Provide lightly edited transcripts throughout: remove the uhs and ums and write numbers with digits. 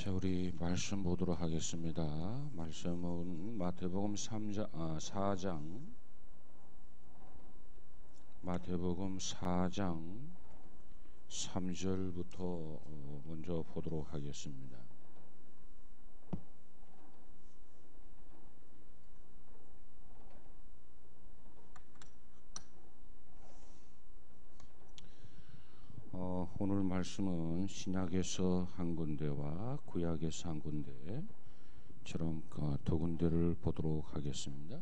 자, 우리 말씀 보도록 하겠습니다. 말씀은 마태복음 4장 마태복음 4장 3절부터 먼저 보도록 하겠습니다. 오늘 말씀은 신약에서 한 군데와 구약에서 한 군데처럼 두 군데를 보도록 하겠습니다.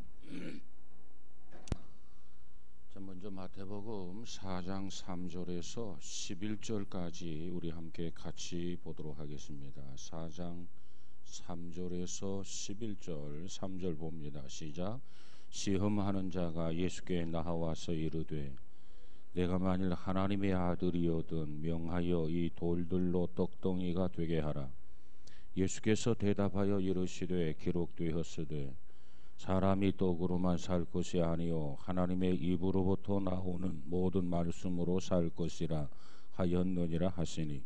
자, 먼저 마태복음 4장 3절에서 11절까지 우리 함께 같이 보도록 하겠습니다. 4장 3절에서 11절 3절 봅니다. 시작. 시험하는 자가 예수께 나와서 이르되 내가 만일 하나님의 아들이거든 명하여 이 돌들로 떡덩이가 되게 하라. 예수께서 대답하여 이르시되 기록되었으되 사람이 떡으로만 살 것이 아니요 하나님의 입으로부터 나오는 모든 말씀으로 살 것이라 하였느니라 하시니,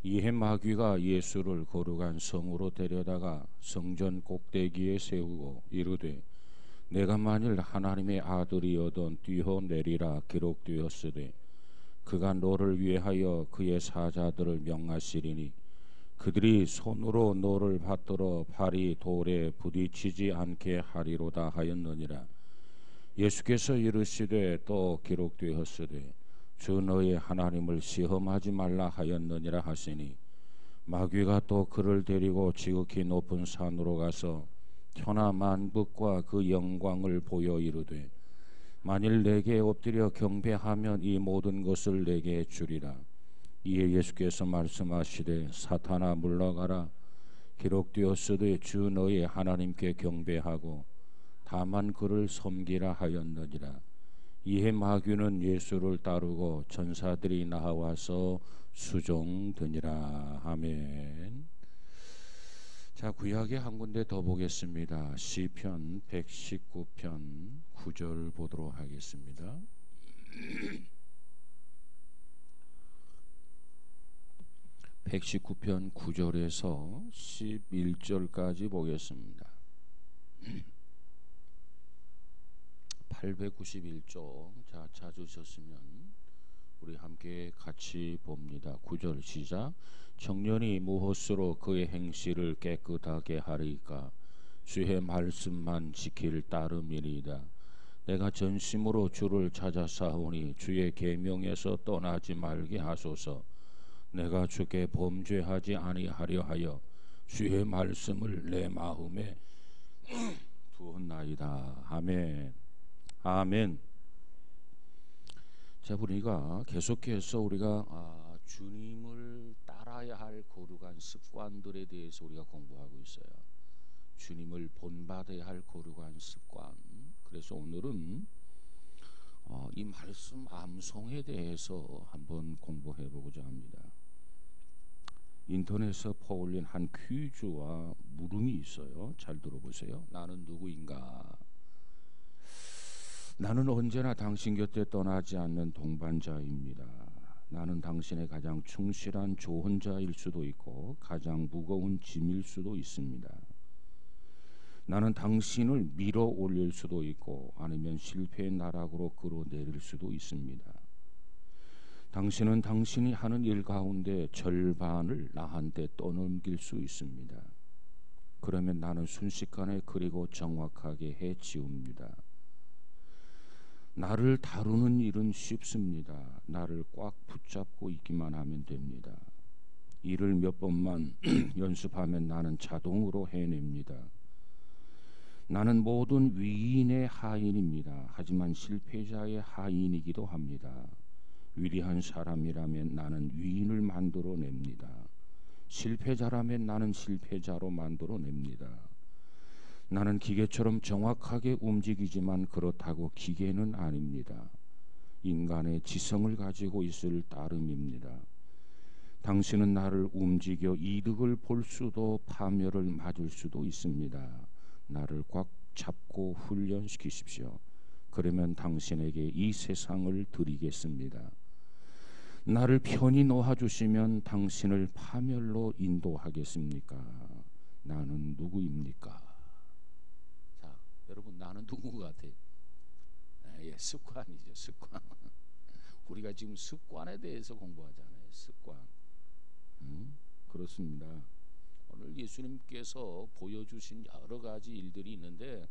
이에 마귀가 예수를 거룩한 성으로 데려다가 성전 꼭대기에 세우고 이르되 내가 만일 하나님의 아들이거든 뛰어내리라. 기록되었으되 그가 너를 위하여 그의 사자들을 명하시리니 그들이 손으로 너를 받들어 발이 돌에 부딪히지 않게 하리로다 하였느니라. 예수께서 이르시되 또 기록되었으되 주 너의 하나님을 시험하지 말라 하였느니라 하시니, 마귀가 또 그를 데리고 지극히 높은 산으로 가서 천하 만국과 그 영광을 보여 이르되 만일 내게 엎드려 경배하면 이 모든 것을 내게 주리라. 이에 예수께서 말씀하시되 사탄아 물러가라. 기록되었으되 주 너의 하나님께 경배하고 다만 그를 섬기라 하였느니라. 이에 마귀는 예수를 따르고 천사들이 나와서 수종드니라. 아멘. 자, 구약에 한 군데 더 보겠습니다. 시편 119편 9절 보도록 하겠습니다. (119편) 9절에서 11절까지 보겠습니다. 891쪽. 자, 찾으셨으면 우리 함께 같이 봅니다. 9절 시작. 청년이 무엇으로 그의 행실을 깨끗하게 하리까? 주의 말씀만 지킬 따름이니이다. 내가 전심으로 주를 찾아 싸우니 주의 계명에서 떠나지 말게 하소서. 내가 주께 범죄하지 아니하려 하여 주의 말씀을 내 마음에 두었나이다. 아멘. 아멘. 자, 우리가 계속해서 우리가 주님을 따라야 할 거룩한 습관들에 대해서 우리가 공부하고 있어요. 주님을 본받아야 할 거룩한 습관. 그래서 오늘은 이 말씀 암송에 대해서 한번 공부해 보고자 합니다. 인터넷에서 퍼올린 한 퀴즈와 물음이 있어요. 잘 들어보세요. 나는 누구인가? 나는 언제나 당신 곁에 떠나지 않는 동반자입니다. 나는 당신의 가장 충실한 조언자일 수도 있고 가장 무거운 짐일 수도 있습니다. 나는 당신을 밀어 올릴 수도 있고 아니면 실패의 나락으로 끌어내릴 수도 있습니다. 당신은 당신이 하는 일 가운데 절반을 나한테 떠넘길 수 있습니다. 그러면 나는 순식간에 그리고 정확하게 해치웁니다. 나를 다루는 일은 쉽습니다. 나를 꽉 붙잡고 있기만 하면 됩니다. 일을 몇 번만 연습하면 나는 자동으로 해냅니다. 나는 모든 위인의 하인입니다. 하지만 실패자의 하인이기도 합니다. 위대한 사람이라면 나는 위인을 만들어냅니다. 실패자라면 나는 실패자로 만들어냅니다. 나는 기계처럼 정확하게 움직이지만 그렇다고 기계는 아닙니다. 인간의 지성을 가지고 있을 따름입니다. 당신은 나를 움직여 이득을 볼 수도 파멸을 맞을 수도 있습니다. 나를 꽉 잡고 훈련시키십시오. 그러면 당신에게 이 세상을 드리겠습니다. 나를 편히 놓아주시면 당신을 파멸로 인도하겠습니까? 나는 누구입니까? 자, 여러분, 나는 누구 같아요? 예, 습관이죠, 습관. 우리가 지금 습관에 대해서 공부하잖아요. 습관. 그렇습니다. 오늘 예수님께서 보여주신 여러 가지 일들이 있는데,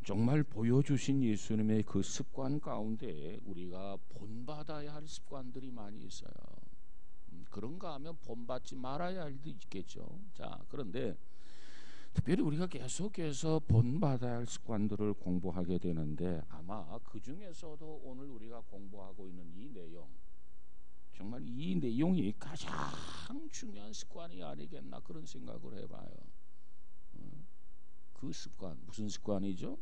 정말 보여주신 예수님의 그 습관 가운데 우리가 본받아야 할 습관들이 많이 있어요. 그런가 하면 본받지 말아야 할 일도 있겠죠. 자, 그런데 특별히 우리가 계속해서 본받아야 할 습관들을 공부하게 되는데, 아마 그 중에서도 오늘 우리가 공부하고 있는 이 내용, 정말 이 내용이 가장 중요한 습관이 아니겠나, 그런 생각을 해봐요. 그 습관, 무슨 습관이죠?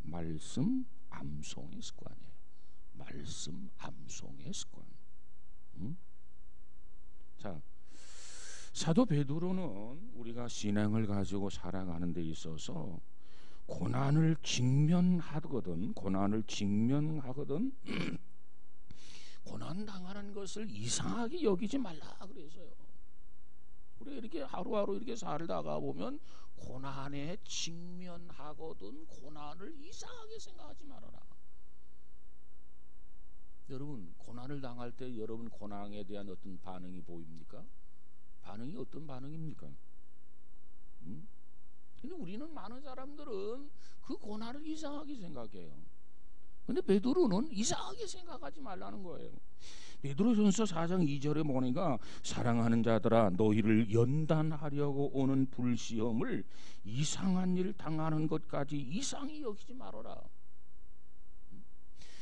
말씀 암송의 습관이에요. 말씀 암송의 습관. 자, 사도 베드로는 우리가 신앙을 가지고 살아가는 데 있어서 고난을 직면하거든 고난 당하는 것을 이상하게 여기지 말라 그래서요. 우리가 이렇게 하루하루 이렇게 살다가 보면 고난에 직면하거든 고난을 이상하게 생각하지 말아라. 여러분, 고난을 당할 때 여러분 고난에 대한 어떤 반응이 보입니까? 반응이 어떤 반응입니까? 근데 우리는, 많은 사람들은 그 고난을 이상하게 생각해요. 근데 베드로는 이상하게 생각하지 말라는 거예요. 베드로전서 4장 2절에 보니까, 사랑하는 자들아, 너희를 연단하려고 오는 불시험을 이상한 일 당하는 것까지 이상히 여기지 말아라.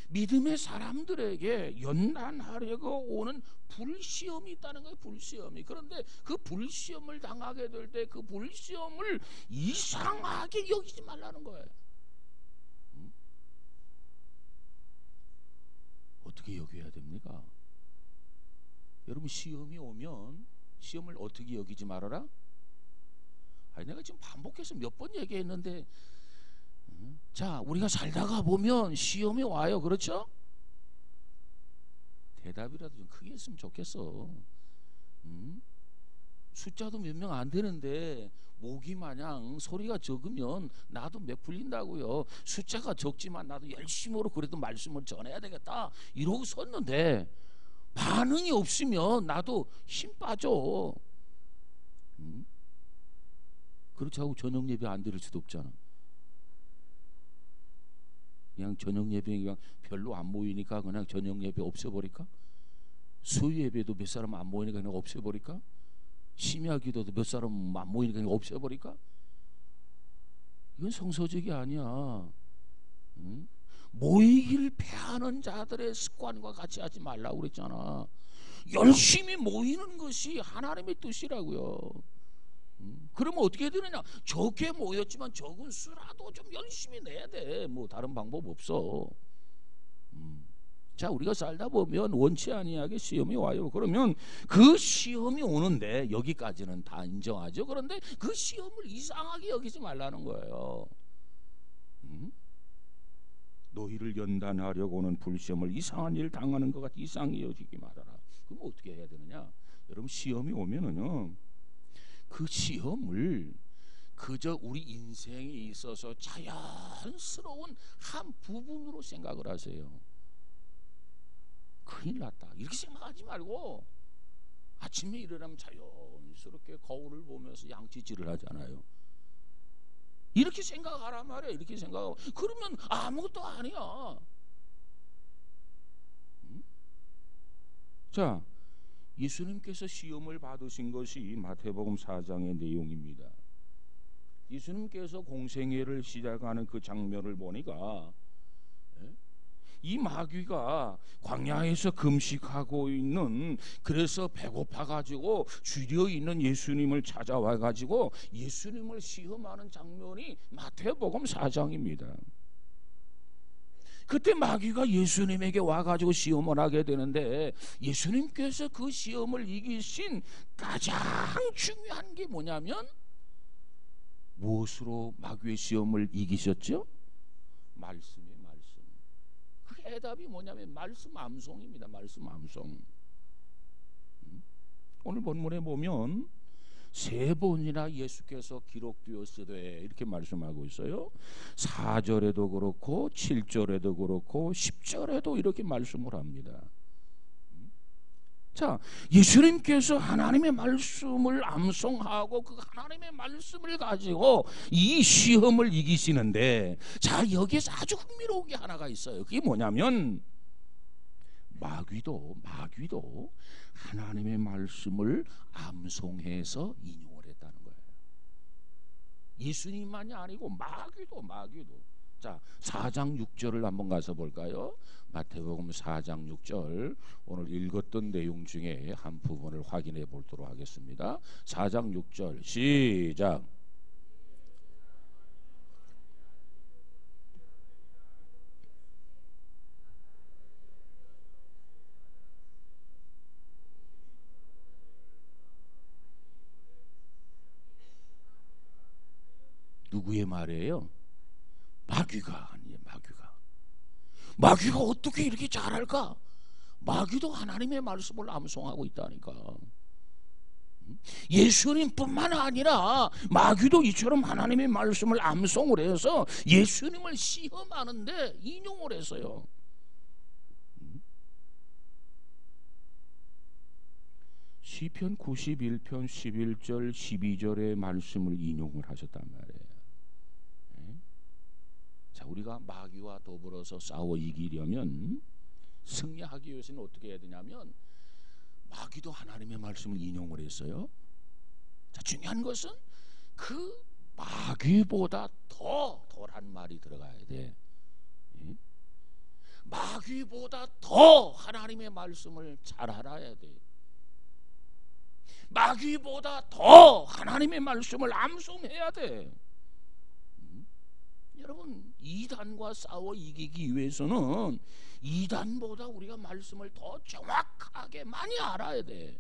믿음의 사람들에게 연단하려고 오는 불시험이 있다는 거예요. 불시험이. 그런데 그 불시험을 당하게 될 때 그 불시험을 이상하게 여기지 말라는 거예요. 어떻게 여겨야 됩니까? 여러분, 시험이 오면 시험을 어떻게 여기지 말아라? 아니, 내가 지금 반복해서 몇 번 얘기했는데, 자, 우리가 살다가 보면 시험이 와요. 그렇죠? 대답이라도 좀 크게 했으면 좋겠어. 숫자도 몇 명 안 되는데 모기 마냥 소리가 적으면 나도 몇 풀린다고요. 숫자가 적지만 나도 열심으로 그래도 말씀을 전해야 되겠다 이러고 섰는데 반응이 없으면 나도 힘 빠져. 그렇지 않고 저녁 예배 안 드릴 수도 없잖아. 그냥 저녁 예배 그냥 별로 안 모이니까 그냥 저녁 예배 없애버릴까? 수요 예배도 몇 사람 안 모이니까 그냥 없애버릴까? 심야 기도도 몇 사람 안 모이니까 그냥 없애버릴까? 이건 성서적이 아니야. 모이기를 패하는 자들의 습관과 같이 하지 말라고 그랬잖아. 열심히 모이는 것이 하나님의 뜻이라고요. 그러면 어떻게 되느냐? 적게 모였지만 적은 수라도 좀 열심히 내야 돼. 뭐 다른 방법 없어. 자, 우리가 살다 보면 원치 아니하게 시험이 와요. 그러면 그 시험이 오는데, 여기까지는 다 인정하죠. 그런데 그 시험을 이상하게 여기지 말라는 거예요. 너희를 연단하려고 오는 불시험을 이상한 일 당하는 것 같이 이상히 여기지 말아라. 그럼 어떻게 해야 되느냐? 여러분, 시험이 오면은요, 그 시험을 그저 우리 인생에 있어서 자연스러운 한 부분으로 생각을 하세요. 큰일 났다 이렇게 생각하지 말고, 아침에 일어나면 자연스럽게 거울을 보면서 양치질을 하잖아요. 이렇게 생각하란 말이야. 이렇게 생각하고 그러면 아무것도 아니야. 자, 예수님께서 시험을 받으신 것이 마태복음 4장의 내용입니다. 예수님께서 공생애를 시작하는 그 장면을 보니까, 이 마귀가 광야에서 금식하고 있는, 그래서 배고파 가지고 줄여 있는 예수님을 찾아와 가지고 예수님을 시험하는 장면이 마태복음 4장입니다. 그때 마귀가 예수님에게 와 가지고 시험을 하게 되는데, 예수님께서 그 시험을 이기신 가장 중요한 게 뭐냐면, 무엇으로 마귀의 시험을 이기셨죠? 말씀이에요. 말씀. 그게 해답이 뭐냐면 말씀 암송입니다. 말씀 암송. 오늘 본문에 보면 3번이나 예수께서 기록되었으되 이렇게 말씀하고 있어요. 4절에도 그렇고 7절에도 그렇고 10절에도 이렇게 말씀을 합니다. 자, 예수님께서 하나님의 말씀을 암송하고 그 하나님의 말씀을 가지고 이 시험을 이기시는데, 자, 여기에서 아주 흥미로운 게 하나가 있어요. 그게 뭐냐면 마귀도 하나님의 말씀을 암송해서 인용을 했다는 거예요. 예수님만이 아니고 마귀도. 자, 4장 6절을 한번 가서 볼까요? 마태복음 4장 6절, 오늘 읽었던 내용 중에 한 부분을 확인해 보도록 하겠습니다. 4장 6절 시작. 누구의 말이에요? 마귀가 아니에요. 마귀가 어떻게 이렇게 잘할까? 마귀도 하나님의 말씀을 암송하고 있다니까. 예수님뿐만 아니라 마귀도 이처럼 하나님의 말씀을 암송을 해서 예수님을 시험하는데 인용을 했어요. 시편 91편 11절 12절의 말씀을 인용을 하셨단 말이에요. 자, 우리가 마귀와 더불어서 싸워 이기려면, 승리하기 위해서는 어떻게 해야 되냐면 마귀도 하나님의 말씀을 인용을 했어요. 자, 중요한 것은 그 마귀보다 더란 말이 들어가야 돼. 마귀보다 더 하나님의 말씀을 잘 알아야 돼. 마귀보다 더 하나님의 말씀을 암송해야 돼. 여러분, 이단과 싸워 이기기 위해서는 이단보다 우리가 말씀을 더 정확하게 많이 알아야 돼.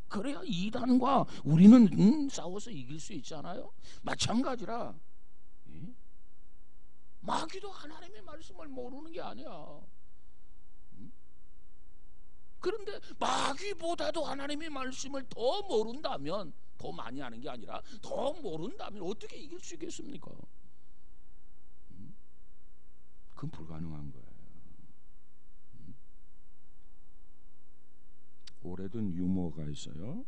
그래야 이단과 우리는 싸워서 이길 수 있잖아요. 마찬가지라 마귀도 하나님의 말씀을 모르는 게 아니야. 그런데 마귀보다도 하나님의 말씀을 더 모른다면, 더 많이 아는 게 아니라 더 모른다면 어떻게 이길 수 있겠습니까? 그건 불가능한 거예요. 오래된 유머가 있어요.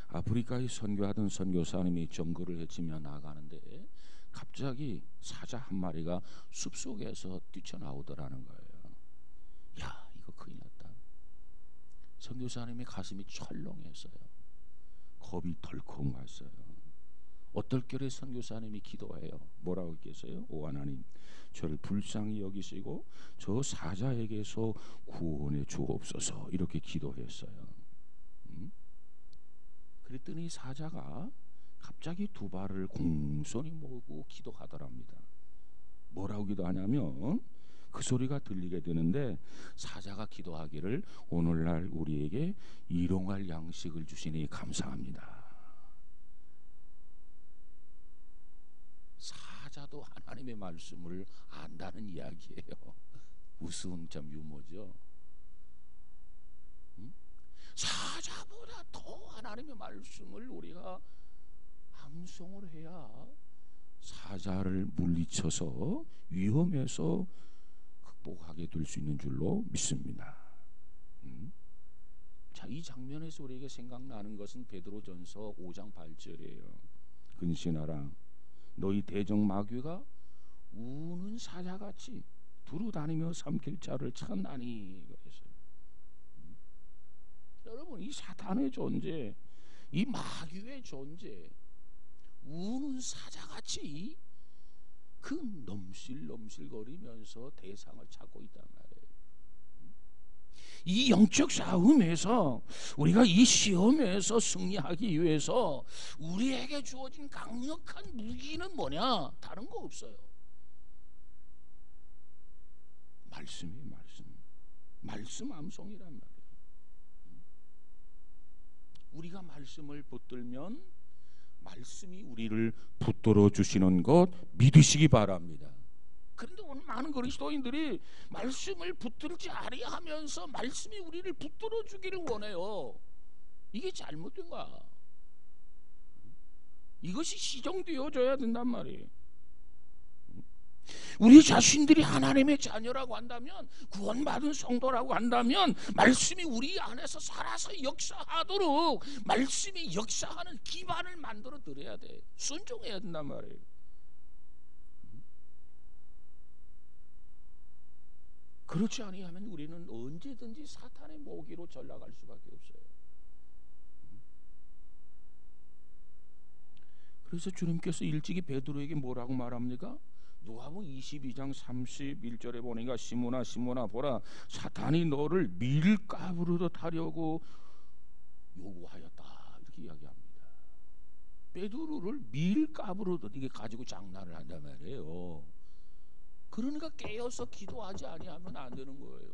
아프리카에 선교하던 선교사님이 정글을 헤치며 나가는데 갑자기 사자 한 마리가 숲속에서 뛰쳐나오더라는 거예요. 야, 이거 큰일 났다. 선교사님의 가슴이 철렁했어요. 겁이 덜컥 왔어요. 어떨결에 선교사님이 기도해요. 뭐라고 했겠어요? 오 하나님, 저를 불쌍히 여기시고 저 사자에게서 구원해 주옵소서, 이렇게 기도했어요. 그랬더니 사자가 갑자기 2발을 공손히 모으고 기도하더랍니다. 뭐라고 기도하냐면 그 소리가 들리게 되는데, 사자가 기도하기를 오늘날 우리에게 일용할 양식을 주시니 감사합니다. 사자도 하나님의 말씀을 안다는 이야기예요. 우스운 점 유머죠. 사자보다 더 하나님의 말씀을 우리가 암송을 해야 사자를 물리쳐서 위험에서 극복하게 될 수 있는 줄로 믿습니다. 자, 이 장면에서 우리에게 생각나는 것은 베드로전서 5장 8절이에요. 근신하라, 너희 대적 마귀가 우는 사자같이 두루다니며 삼킬 자를 찾나니. 여러분, 이 사탄의 존재, 이 마귀의 존재, 우는 사자같이 그 넘실넘실거리면서 대상을 찾고 있단 말이에요. 이 영적 싸움에서, 우리가 이 시험에서 승리하기 위해서 우리에게 주어진 강력한 무기는 뭐냐? 다른 거 없어요. 말씀이에요. 말씀 암송이란 말이에요. 우리가 말씀을 붙들면 말씀이 우리를 붙들어 주시는 것 믿으시기 바랍니다. 그런데 오늘 많은 그리스도인들이 말씀을 붙들지 아니하면서 말씀이 우리를 붙들어 주기를 원해요. 이게 잘못된 거야. 이것이 시정되어져야 된단 말이에요. 우리 자신들이 하나님의 자녀라고 한다면, 구원받은 성도라고 한다면 말씀이 우리 안에서 살아서 역사하도록 말씀이 역사하는 기반을 만들어 드려야 돼. 순종해야 된단 말이에요. 그렇지 아니하면 우리는 언제든지 사탄의 모기로 전락할 수밖에 없어요. 그래서 주님께서 일찍이 베드로에게 뭐라고 말합니까? 누가복음 22장 31절에 보니까 시몬아 시몬아 보라, 사탄이 너를 밀가부르듯 하려고 요구하였다, 이렇게 이야기합니다. 베드로를 밀가부르듯 이게 가지고 장난을 한단 말이에요. 그러니까 깨어서 기도하지 아니하면 안 되는 거예요.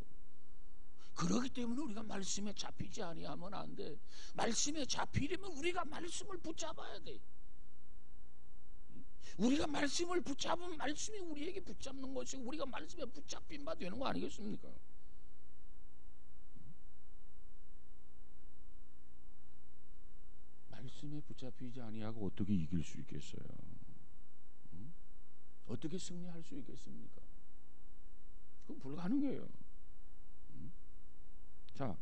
그렇기 때문에 우리가 말씀에 잡히지 아니하면 안 돼. 말씀에 잡히려면 우리가 말씀을 붙잡아야 돼. 우리가 말씀을 붙잡으면 말씀이 우리에게 붙잡는 것이고 우리가 말씀에 붙잡힌 바 되는 거 아니겠습니까? 말씀에 붙잡히지 아니하고 어떻게 이길 수 있겠어요? 어떻게 승리할 수 있겠습니까? 그건 불가능해요. 자,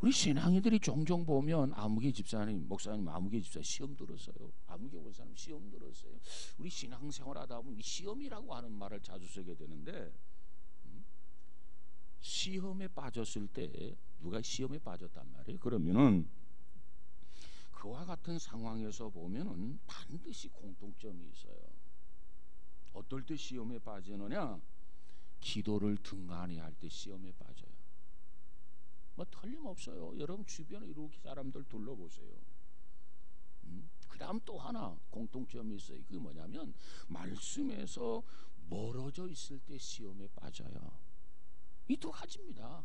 우리 신앙이들이 종종 보면 아무개 집사님, 목사님 아무개 집사 시험 들었어요. 아무개 목사님 시험 들었어요. 우리 신앙생활 하다 보면 시험이라고 하는 말을 자주 쓰게 되는데, 시험에 빠졌을 때, 누가 시험에 빠졌단 말이에요. 그러면은 그와 같은 상황에서 보면은 반드시 공통점이 있어요. 어떨 때 시험에 빠지느냐? 기도를 등한히 할 때 시험에 빠져요. 뭐 틀림없어요. 여러분 주변에 이렇게 사람들 둘러보세요. 그 다음 또 하나 공통점이 있어요. 그게 뭐냐면 말씀에서 멀어져 있을 때 시험에 빠져요. 이 두 가지입니다.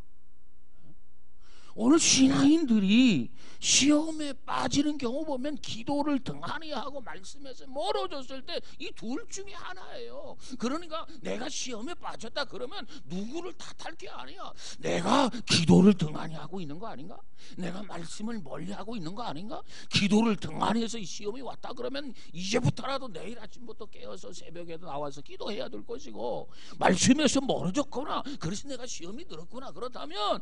오늘 신앙인들이 시험에 빠지는 경우 보면 기도를 등한히 하고 말씀에서 멀어졌을 때 이 둘 중에 하나예요. 그러니까 내가 시험에 빠졌다 그러면 누구를 탓할 게 아니야. 내가 기도를 등한히 하고 있는 거 아닌가? 내가 말씀을 멀리하고 있는 거 아닌가? 기도를 등한히 해서 이 시험이 왔다 그러면 이제부터라도 내일 아침부터 깨어서 새벽에도 나와서 기도해야 될 것이고, 말씀에서 멀어졌구나, 그래서 내가 시험이 들었구나, 그렇다면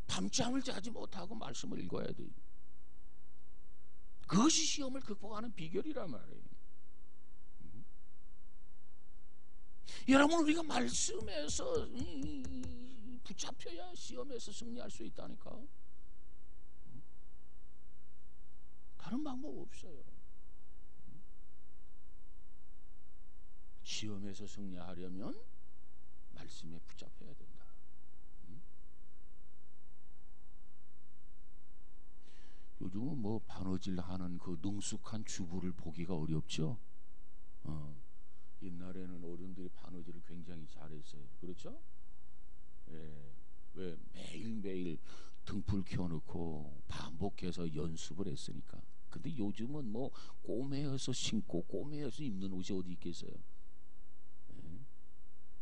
밤잠을 자지 못하고 말씀을 읽어야 돼. 그것이 시험을 극복하는 비결이란 말이에요. 여러분, 우리가 말씀에서 붙잡혀야 시험에서 승리할 수 있다니까. 다른 방법 없어요. 시험에서 승리하려면 말씀에 붙잡혀야 된다. 요즘은 뭐 바느질 하는 그 능숙한 주부를 보기가 어렵죠. 옛날에는 어른들이 바느질을 굉장히 잘했어요. 그렇죠? 예. 왜 매일매일 등불 켜놓고 반복해서 연습을 했으니까. 근데 요즘은 뭐 꼬매어서 신고 꼬매어서 입는 옷이 어디 있겠어요? 예.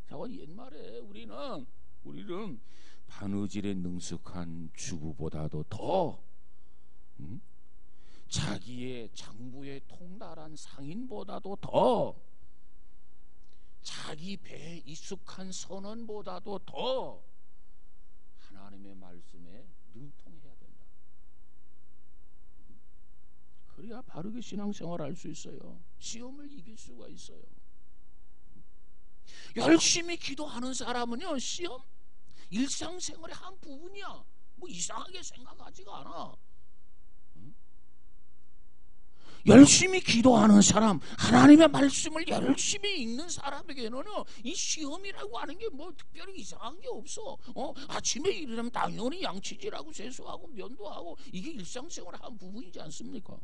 자, 옛말에 우리는 바느질에 능숙한 주부보다도 더 자기의 장부에 통달한 상인보다도 더 자기 배에 익숙한 선원보다도 더 하나님의 말씀에 능통해야 된다. 그래야 바르게 신앙생활을 할 수 있어요. 시험을 이길 수가 있어요. 열심히 기도하는 사람은요, 시험 일상생활의 한 부분이야. 뭐 이상하게 생각하지가 않아. 열심히 기도하는 사람, 하나님의 말씀을 열심히 읽는 사람에게는요, 이 시험이라고 하는 게 뭐 특별히 이상한 게 없어. 아침에 일어나면 당연히 양치질하고 세수하고 면도 하고, 이게 일상생활의 한 부분이지 않습니까?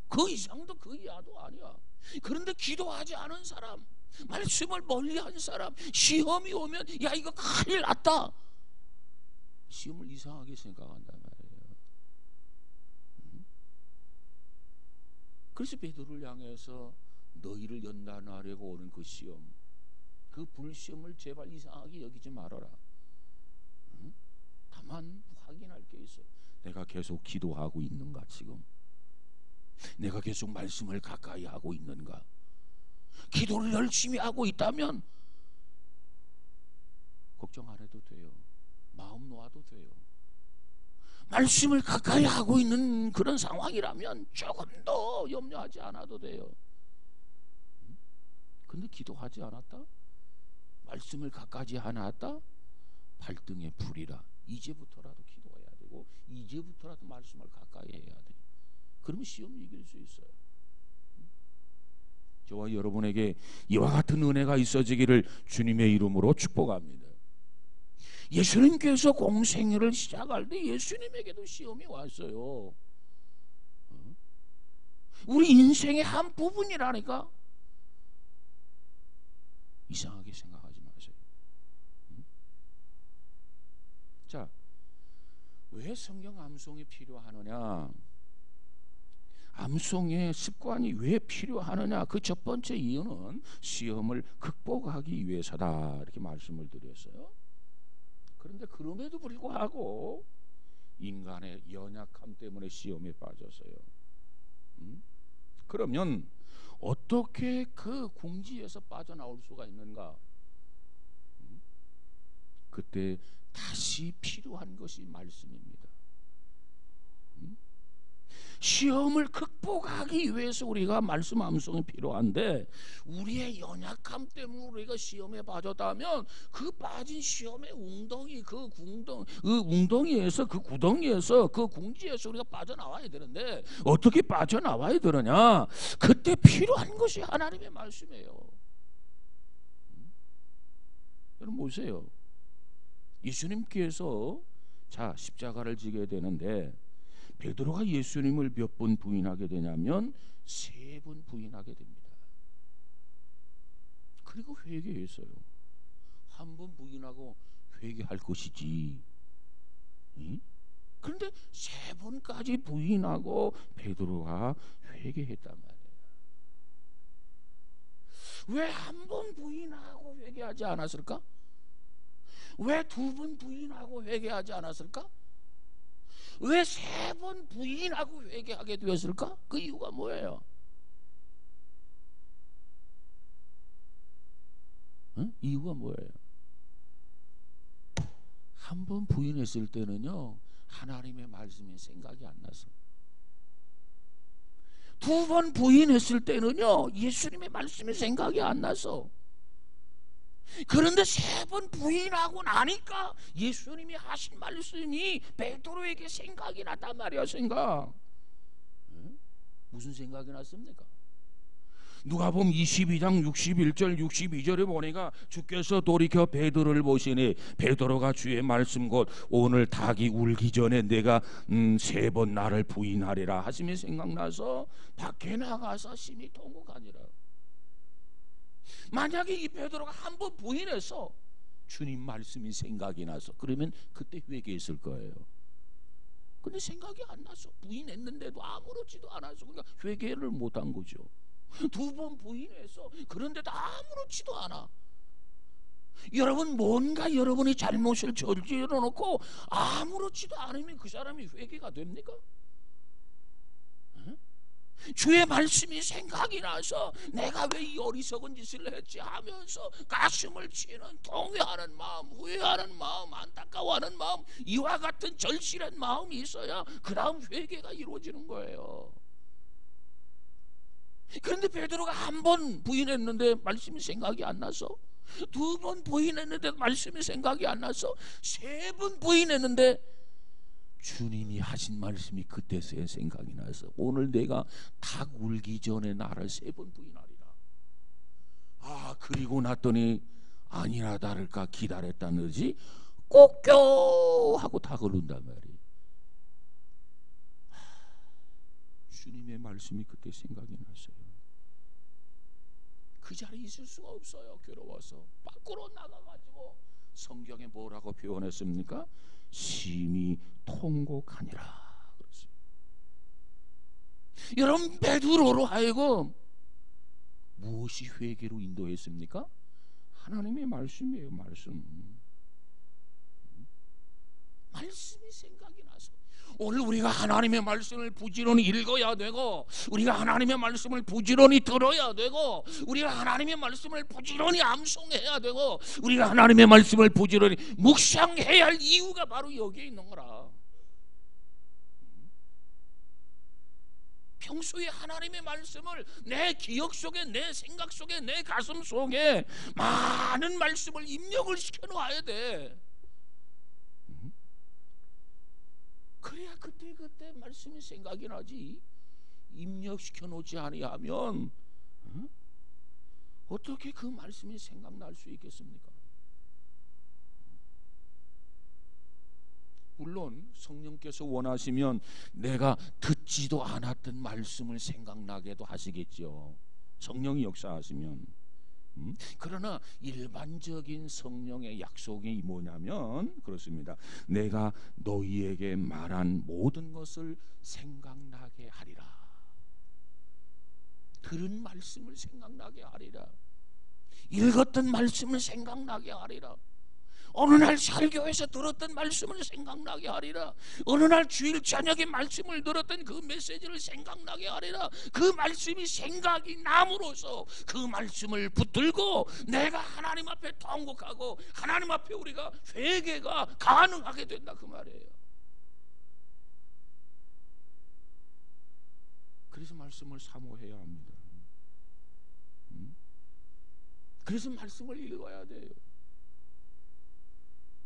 그 이상도 그 이하도 아니야. 그런데 기도하지 않은 사람, 말씀을 멀리한 사람, 시험이 오면 야, 이거 큰일 났다, 시험을 이상하게 생각한단 말이에요. 그래서 베드로를 향해서 너희를 연단하려고 오는 그 시험, 그 불시험을 제발 이상하게 여기지 말아라. 응? 다만 확인할 게 있어요. 내가 계속 기도하고 있는가? 지금 내가 계속 말씀을 가까이 하고 있는가? 기도를 열심히 하고 있다면 걱정 안 해도 돼요. 마음 놓아도 돼요. 말씀을 가까이 하고 있는 그런 상황이라면 조금 더 염려하지 않아도 돼요. 근데 기도하지 않았다? 말씀을 가까이 않았다? 발등에 불이라. 이제부터라도 기도해야 되고 이제부터라도 말씀을 가까이 해야 돼. 그러면 시험 이길 수 있어요. 저와 여러분에게 이와 같은 은혜가 있어지기를 주님의 이름으로 축복합니다. 예수님께서 공생애를 시작할 때 예수님에게도 시험이 왔어요. 우리 인생의 한 부분이라니까. 이상하게 생각하지 마세요. 자, 왜 성경 암송이 필요하느냐? 암송의 습관이 왜 필요하느냐? 그 첫 번째 이유는 시험을 극복하기 위해서다, 이렇게 말씀을 드렸어요. 그런데 그럼에도 불구하고 인간의 연약함 때문에 시험에 빠졌어요. 그러면 어떻게 그 궁지에서 빠져나올 수가 있는가? 그때 다시 필요한 것이 말씀입니다. 시험을 극복하기 위해서 우리가 말씀 암송이 필요한데, 우리의 연약함 때문에 우리가 시험에 빠졌다면 그 빠진 시험의 웅덩이, 그 웅덩이에서, 그 구덩이에서, 그 궁지에서 우리가 빠져나와야 되는데 어떻게 빠져나와야 되느냐? 그때 필요한 것이 하나님의 말씀이에요. 여러분 보세요. 예수님께서 십자가를 지게 되는데 베드로가 예수님을 몇 번 부인하게 되냐면 3번 부인하게 됩니다. 그리고 회개했어요. 한 번 부인하고 회개할 것이지. 그런데 3번까지 부인하고 베드로가 회개했단 말이에요. 왜 한 번 부인하고 회개하지 않았을까? 왜 2번 부인하고 회개하지 않았을까? 왜 3번 부인하고 회개하게 되었을까? 그 이유가 뭐예요? 이유가 뭐예요? 한 번 부인했을 때는요, 하나님의 말씀이 생각이 안 나서. 2번 부인했을 때는요, 예수님의 말씀이 생각이 안 나서. 그런데 3번 부인하고 나니까 예수님이 하신 말씀이 베드로에게 생각이 났단 말이야. 생각. 무슨 생각이 났습니까? 누가복음 22장 61절 62절에 보니까 주께서 돌이켜 베드로를 보시니 베드로가 주의 말씀 곧 오늘 닭이 울기 전에 내가 3번 나를 부인하리라 하심이 생각나서 밖에 나가서 심히 통곡하니라. 만약에 이 베드로가 한 번 부인해서 주님 말씀이 생각이 나서 그러면 그때 회개했을 거예요. 근데 생각이 안 나서 부인했는데도 아무렇지도 않아서 그러니까 회개를 못한 거죠. 2번 부인해서 그런데도 아무렇지도 않아. 여러분, 뭔가 여러분이 잘못을 저질러 놓고 아무렇지도 않으면 그 사람이 회개가 됩니까? 주의 말씀이 생각이 나서 내가 왜 이 어리석은 짓을 했지 하면서 가슴을 치는 동요하는 마음, 후회하는 마음, 안타까워하는 마음, 이와 같은 절실한 마음이 있어야 그 다음 회개가 이루어지는 거예요. 그런데 베드로가 한 번 부인했는데 말씀이 생각이 안 나서, 2번 부인했는데 말씀이 생각이 안 나서, 3번 부인했는데 주님이 하신 말씀이 그때서야 생각이 나서 오늘 내가 닭 울기 전에 나를 3번 부인하리라. 그리고 났더니 아니나 다를까 기다렸다느지 꼭껴 하고 닭을 운단 말이에요. 주님의 말씀이 그때 생각이 났어요. 그 자리에 있을 수가 없어요. 괴로워서 밖으로 나가가지고 성경에 뭐라고 표현했습니까? 심히 통곡하니라 그랬어요. 여러분, 베드로로 하여금 무엇이 회개로 인도했습니까? 하나님의 말씀이에요. 말씀이 생각이 나서 오늘 우리가 하나님의 말씀을 부지런히 읽어야 되고, 우리가 하나님의 말씀을 부지런히 들어야 되고, 우리가 하나님의 말씀을 부지런히 암송해야 되고, 우리가 하나님의 말씀을 부지런히 묵상해야 할 이유가 바로 여기에 있는 거라. 평소에 하나님의 말씀을 내 기억 속에, 내 생각 속에, 내 가슴 속에 많은 말씀을 입력을 시켜놓아야 돼. 그래야 그때 말씀이 생각이 나지. 입력시켜 놓지 아니하면 어떻게 그 말씀이 생각날 수 있겠습니까? 물론 성령께서 원하시면 내가 듣지도 않았던 말씀을 생각나게도 하시겠죠. 성령이 역사하시면. 그러나 일반적인 성령의 약속이 뭐냐면 그렇습니다. 내가 너희에게 말한 모든 것을 생각나게 하리라. 들은 말씀을 생각나게 하리라. 읽었던 말씀을 생각나게 하리라. 어느 날 설교에서 들었던 말씀을 생각나게 하리라. 어느 날 주일 저녁에 말씀을 들었던 그 메시지를 생각나게 하리라. 그 말씀이 생각이 남으로써 그 말씀을 붙들고 내가 하나님 앞에 통곡하고 하나님 앞에 우리가 회개가 가능하게 된다, 그 말이에요. 그래서 말씀을 사모해야 합니다. 그래서 말씀을 읽어야 돼요.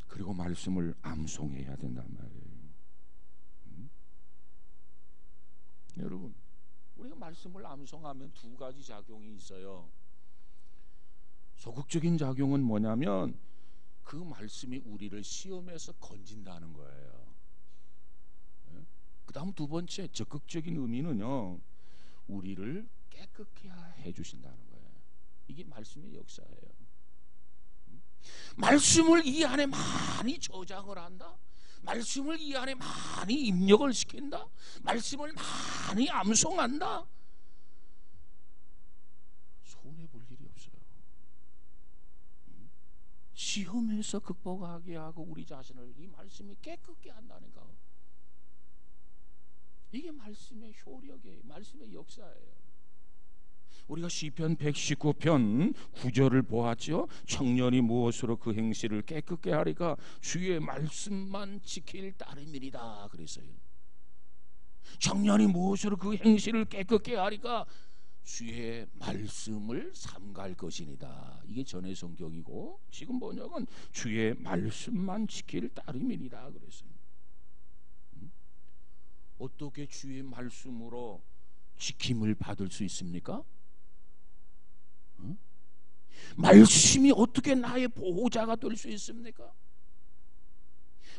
그리고 말씀을 암송해야 된단 말이에요. 여러분, 우리가 말씀을 암송하면 두 가지 작용이 있어요. 소극적인 작용은 뭐냐면 그 말씀이 우리를 시험에서 건진다는 거예요. 그 다음 두 번째 적극적인 의미는요, 우리를 깨끗게 해주신다는 거예요. 이게 말씀의 역사예요. 말씀을 이 안에 많이 저장을 한다, 말씀을 이 안에 많이 입력을 시킨다, 말씀을 많이 암송한다, 손해볼 일이 없어요. 시험에서 극복하게 하고 우리 자신을 이 말씀이 깨끗게 한다니까. 이게 말씀의 효력이에요. 말씀의 역사예요. 우리가 시편 119편 9절을 보았죠. 청년이 무엇으로 그 행실을 깨끗게 하리까? 주의 말씀만 지킬 따름이리다 그랬어요. 청년이 무엇으로 그 행실을 깨끗게 하리까? 주의 말씀을 삼갈 것이니다. 이게 전의 성경이고, 지금 번역은 주의 말씀만 지킬 따름이니라 그랬어요. 어떻게 주의 말씀으로 지킴을 받을 수 있습니까? 말씀이 어떻게 나의 보호자가 될 수 있습니까?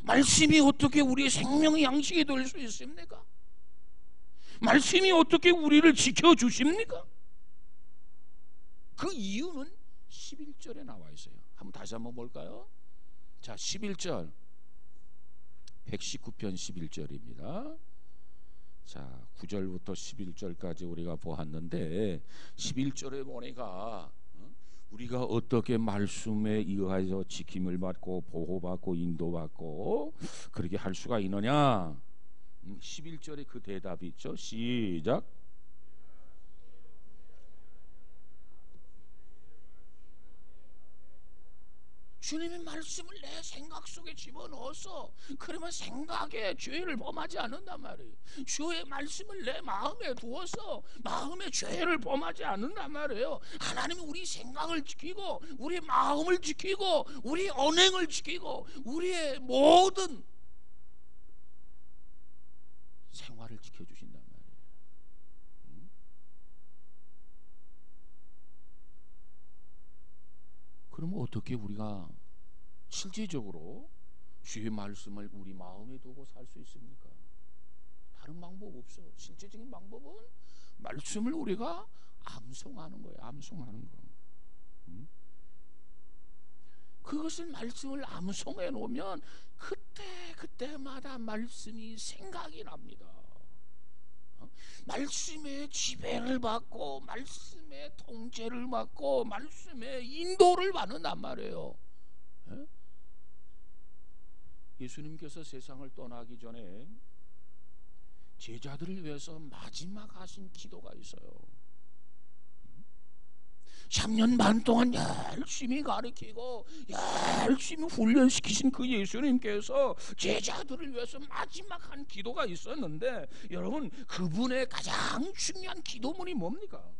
말씀이 어떻게 우리의 생명의 양식이 될 수 있습니까? 말씀이 어떻게 우리를 지켜주십니까? 그 이유는 11절에 나와 있어요. 다시 한번 볼까요? 자, 11절 119편 11절입니다. 자, 9절부터 11절까지 우리가 보았는데 11절에 보니까 우리가 어떻게 말씀에 의하여 지킴을 받고 보호받고 인도받고 그렇게 할 수가 있느냐. 11절에 그 대답이 있죠. 시작. 주님의 말씀을 내 생각 속에 집어넣었어. 그러면 생각에 죄를 범하지 않는단 말이에요. 주의 말씀을 내 마음에 두어서 마음에 죄를 범하지 않는단 말이에요. 하나님이 우리 생각을 지키고 우리 마음을 지키고 우리 언행을 지키고 우리의 모든 생활을 지켜주신단 말이에요. 그러면 어떻게 우리가 실제적으로 주의 말씀을 우리 마음에 두고 살 수 있습니까? 다른 방법 없어. 실제적인 방법은 말씀을 우리가 암송하는 거예요. 암송하는 거. 그것을 말씀을 암송해 놓으면 그때마다 말씀이 생각이 납니다. 말씀의 지배를 받고 말씀의 통제를 받고 말씀의 인도를 받는단 말이에요. 예? 예수님께서 세상을 떠나기 전에 제자들을 위해서 마지막 하신 기도가 있어요. 3년 반 동안 열심히 가르치고 열심히 훈련시키신 그 예수님께서 제자들을 위해서 마지막 한 기도가 있었는데, 여러분, 그분의 가장 중요한 기도문이 뭡니까?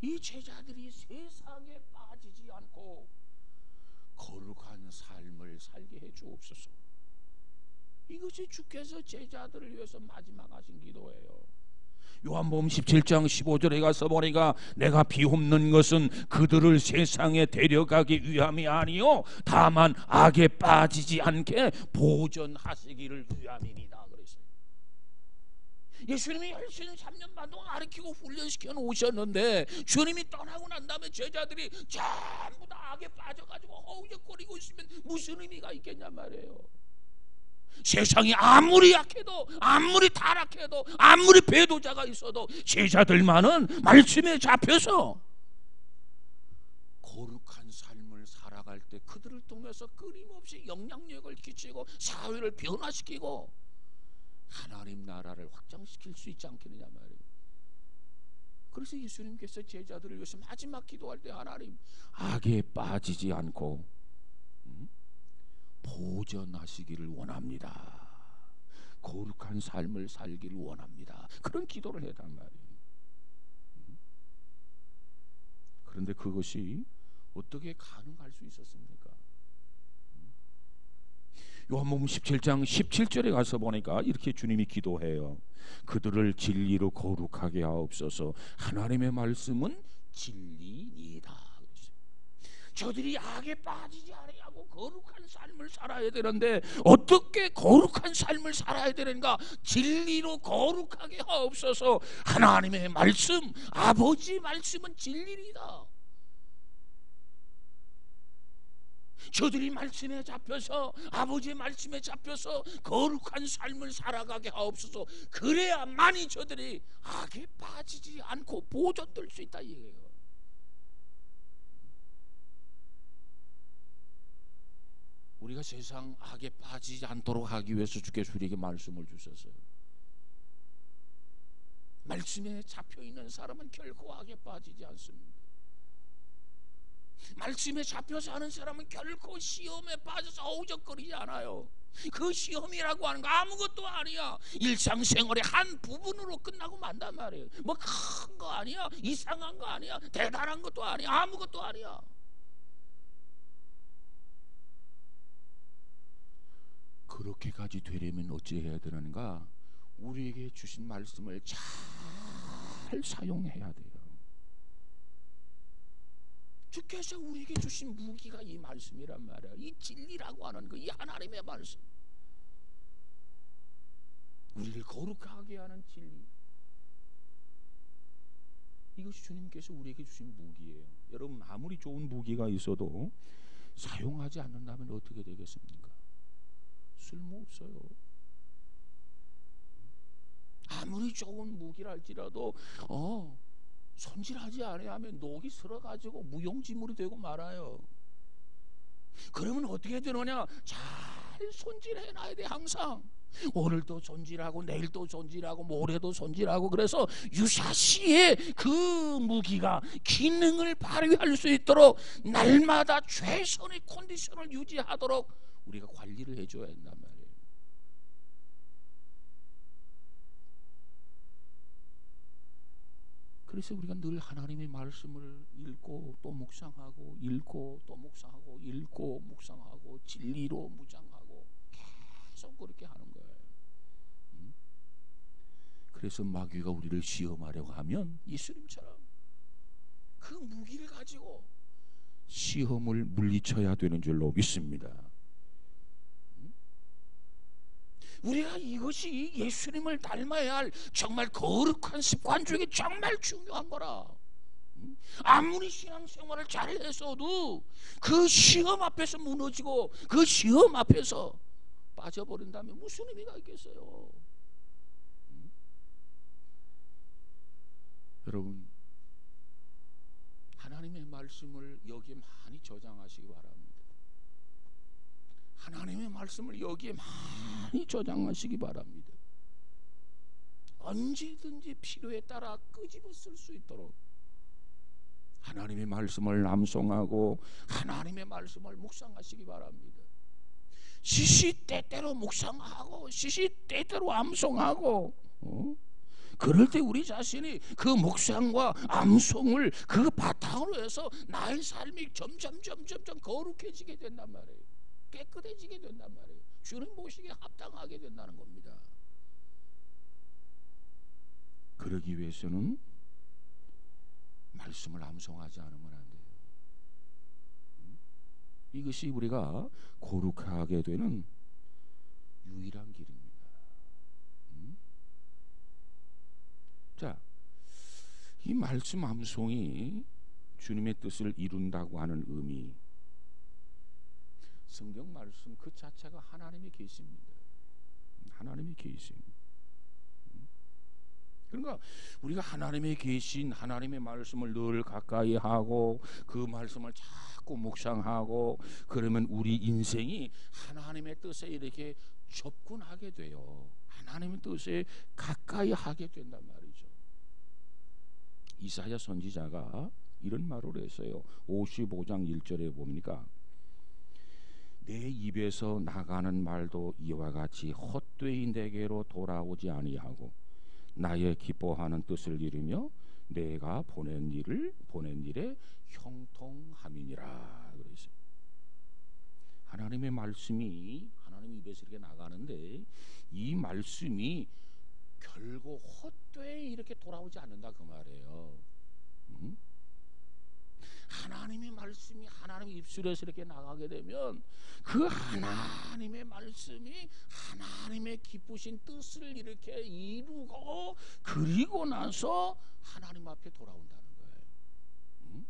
이 제자들이 세상에 빠지지 않고 거룩한 삶을 살게 해 주옵소서. 이것이 주께서 제자들을 위해서 마지막 하신 기도예요. 요한복음 17장 15절에 가서 보니까 내가 비옵는 것은 그들을 세상에 데려가기 위함이 아니요 다만 악에 빠지지 않게 보존하시기를 위함이니라 그랬어요. 예수님이 열심히 3년 반 동안 가르치고 훈련시켜 놓으셨는데, 주님이 떠나고 난 다음에 제자들이 전부 다 악에 빠져가지고 허우적거리고 있으면 무슨 의미가 있겠냔 말이에요. 세상이 아무리 약해도 아무리 타락해도 아무리 배도자가 있어도 제자들만은 말씀에 잡혀서 거룩한 삶을 살아갈 때 그들을 통해서 끊임없이 영향력을 끼치고 사회를 변화시키고 하나님 나라를 확장시킬 수 있지 않겠느냐 말이에요. 그래서 예수님께서 제자들을 위해서 마지막 기도할 때 하나님 악에 빠지지 않고 보존하시기를 원합니다. 거룩한 삶을 살기를 원합니다. 그런 기도를 했단 말이에요. 그런데 그것이 어떻게 가능할 수 있었습니까? 요한복음 17장 17절에 가서 보니까 이렇게 주님이 기도해요. 그들을 진리로 거룩하게 하옵소서. 하나님의 말씀은 진리니이다. 저들이 악에 빠지지 않으려고 거룩한 삶을 살아야 되는데 어떻게 거룩한 삶을 살아야 되는가? 진리로 거룩하게 하옵소서. 하나님의 말씀, 아버지 말씀은 진리이다. 저들이 말씀에 잡혀서 아버지의 말씀에 잡혀서 거룩한 삶을 살아가게 하옵소서. 그래야만이 저들이 악에 빠지지 않고 보존될 수 있다 이거예요. 우리가 세상 악에 빠지지 않도록 하기 위해서 주께서 우리에게 말씀을 주셨어요. 말씀에 잡혀있는 사람은 결코 악에 빠지지 않습니다. 말씀에 잡혀서 하는 사람은 결코 시험에 빠져서 어우적거리지 않아요. 그 시험이라고 하는 거 아무것도 아니야. 일상생활의 한 부분으로 끝나고 만단 말이에요. 뭐 큰 거 아니야, 이상한 거 아니야, 대단한 것도 아니야, 아무것도 아니야. 그렇게까지 되려면 어찌해야 되는가? 우리에게 주신 말씀을 잘 사용해야 돼요. 주께서 우리에게 주신 무기가 이 말씀이란 말이야. 이 진리라고 하는 거, 이 하나님의 말씀, 우리를 거룩하게 하는 진리, 이것이 주님께서 우리에게 주신 무기예요. 여러분, 아무리 좋은 무기가 있어도 사용하지 않는다면 어떻게 되겠습니까? 쓸모없어요. 아무리 좋은 무기랄지라도 손질하지 않으면 녹이 슬어가지고 무용지물이 되고 말아요. 그러면 어떻게 되느냐? 잘 손질해놔야 돼. 항상 오늘도 손질하고 내일도 손질하고 모레도 손질하고, 그래서 유사시에 그 무기가 기능을 발휘할 수 있도록 날마다 최선의 컨디션을 유지하도록 우리가 관리를 해줘야 한단 말이에요. 그래서 우리가 늘 하나님의 말씀을 읽고 또 묵상하고 읽고 또 묵상하고 읽고 묵상하고 진리로 무장하고 계속 그렇게 하는 거예요. 그래서 마귀가 우리를 시험하려고 하면 예수님처럼 그 무기를 가지고 시험을 물리쳐야 되는 줄로 믿습니다. 우리가 이것이 예수님을 닮아야 할 정말 거룩한 습관 중에 정말 중요한 거라. 아무리 신앙생활을 잘해서도 그 시험 앞에서 무너지고 그 시험 앞에서 빠져버린다면 무슨 의미가 있겠어요? 말씀을 여기에 많이 저장하시기 바랍니다. 하나님의 말씀을 여기에 많이 저장하시기 바랍니다. 언제든지 필요에 따라 끄집어 쓸 수 있도록 하나님의 말씀을 암송하고 하나님의 말씀을 묵상하시기 바랍니다. 시시때때로 묵상하고 시시때때로 암송하고 그럴 때 우리 자신이 그 묵상과 암송을 그 바탕으로 해서 나의 삶이 점점 거룩해지게 된단 말이에요. 깨끗해지게 된단 말이에요. 주님 보시기에 합당하게 된다는 겁니다. 그러기 위해서는 말씀을 암송하지 않으면 안 돼요. 이것이 우리가 거룩하게 되는 유일한 길입니다. 자, 이 말씀 암송이 주님의 뜻을 이룬다고 하는 의미, 성경 말씀 그 자체가 하나님의 계시입니다. 하나님의 계시. 그러니까 우리가 하나님의 계신 하나님의 말씀을 늘 가까이 하고 그 말씀을 자꾸 묵상하고 그러면 우리 인생이 하나님의 뜻에 이렇게 접근하게 돼요. 하나님의 뜻에 가까이 하게 된단 말이죠. 이사야 선지자가 이런 말을 했어요. 55장 1절에 보니까 내 입에서 나가는 말도 이와 같이 헛되이 내게로 돌아오지 아니하고 나의 기뻐하는 뜻을 이루며 내가 보낸 일에 형통함이니라 그랬어요. 하나님의 말씀이 하나님 입에서 이렇게 나가는데 이 말씀이 결국 헛되이 이렇게 돌아오지 않는다 그 말이에요. 하나님의 말씀이 하나님 입술에서 이렇게 나가게 되면 그 하나님의 말씀이 하나님의 기쁘신 뜻을 이렇게 이루고 그리고 나서 하나님 앞에 돌아온다는 거예요.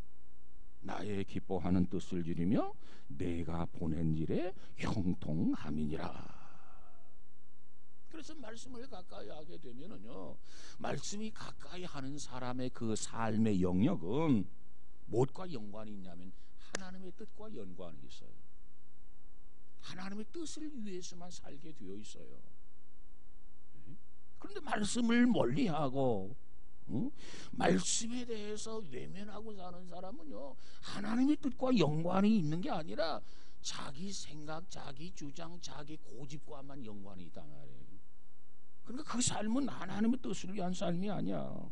나의 기뻐하는 뜻을 이루며 내가 보낸 일에 형통함이니라. 그래서 말씀을 가까이 하게 되면은요, 말씀이 가까이 하는 사람의 그 삶의 영역은 무엇과 연관이 있냐면 하나님의 뜻과 연관이 있어요. 하나님의 뜻을 위해서만 살게 되어 있어요. 그런데 말씀을 멀리하고 말씀에 대해서 외면하고 사는 사람은요, 하나님의 뜻과 연관이 있는 게 아니라 자기 생각, 자기 주장, 자기 고집과만 연관이 있단 말이에요. 그러니까 그 삶은 하나님의 뜻을 위한 삶이 아니야.